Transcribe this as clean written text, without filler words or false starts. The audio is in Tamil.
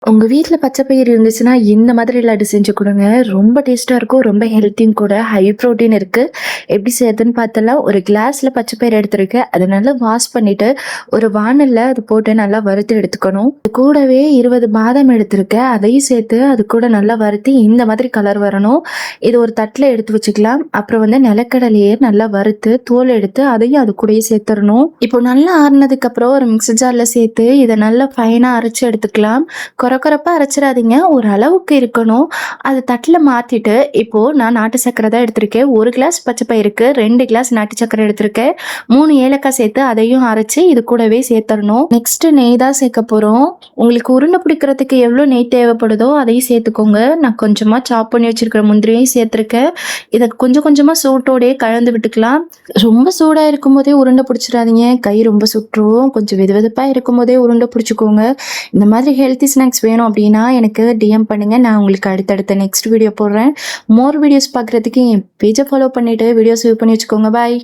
உங்க வீட்ல பச்சை பயிறு இருந்துச்சுன்னா, இந்த மாதிரி லட்டு செஞ்சு குடுங்க. ரொம்ப டேஸ்ட்டா இருக்கும். ரொம்ப ஹெல்த்தியும் கூட. ஹை புரோட்டீன் இருக்கு. எப்படி செய்றதுன்னு பார்த்தலாம். ஒரு கிளாஸ்ல பச்சை பயிறு எடுத்திருக்கேன். அத நல்லா வாஷ் பண்ணிட்டு, ஒரு வாணல்ல அது போட்டு நல்லா வறுத்து எடுத்துக்கணும். இது கூடவே 20 பாதாம் எடுத்திருக்கேன். அதையும் சேர்த்து அது கூட நல்லா வறுத்து இந்த மாதிரி கலர் வரணும். இது ஒரு தட்டுல எடுத்து வச்சுக்கலாம். அப்புறம் வந்து நிலக்கடலைய நல்லா வறுத்து, தோல் எடுத்து அதையும் அது கூடயே சேர்த்துறணும். இப்போ நல்லா ஆறுனதுக்கு அப்புறம் ஒரு மிக்ஸி ஜார்ல சேர்த்து, இத நல்லா ஃபைனா அரைச்சு எடுத்துக்கலாம். கொரகொரப்பா அரைச்சிடாதீங்க. ஒரு அளவுக்கு இருக்கணும். அத தட்டுல மாத்திட்டு, இப்போ நான் நாட்டு சர்க்கரை தான் எடுத்திருக்கேன். 1 கிளாஸ் பச்சை பயிறுக்கு 2 கிளாஸ் நாட்டு சர்க்கரை எடுத்திருக்கேன். 3 ஏலக்காய் சேர்த்து அதையும் அரைச்சு இது கூடவே சேர்த்தரணும். நெக்ஸ்ட் நெய் தான் சேர்க்க போறோம். உங்களுக்கு உருண்டை பிடிக்கிறதுக்கு எவ்வளோ நெய் தேவைப்படுதோ அதையும் சேர்த்துக்கோங்க. நான் கொஞ்சமா சாப் பண்ணி வச்சிருக்கிற முந்திரியையும் சேர்த்திருக்கேன். இத கொஞ்சம் கொஞ்சமா சூட்டோடயே கலந்து விட்டுக்கலாம். ரொம்ப சூடா இருக்கும்போதே உருண்டை பிடிச்சிடாதீங்க. கை ரொம்ப சுற்றும். கொஞ்சம் வெதுவெதுப்பா இருக்கும்போதே உருண்டை பிடிச்சுக்கோங்க. இந்த மாதிரி ஹெல்த்தி ஸ்நாக்ஸ் வேணும் அப்படின்னா எனக்கு டிஎம் பண்ணுங்க. நான் உங்களுக்கு அடுத்தடுத்த நெக்ஸ்ட் வீடியோ போடுறேன். மோர் வீடியோஸ் பார்க்குறதுக்கு என் பேஜை ஃபாலோ பண்ணிட்டு வீடியோஸ் வியூ பண்ணி வச்சுக்கோங்க. பாய்.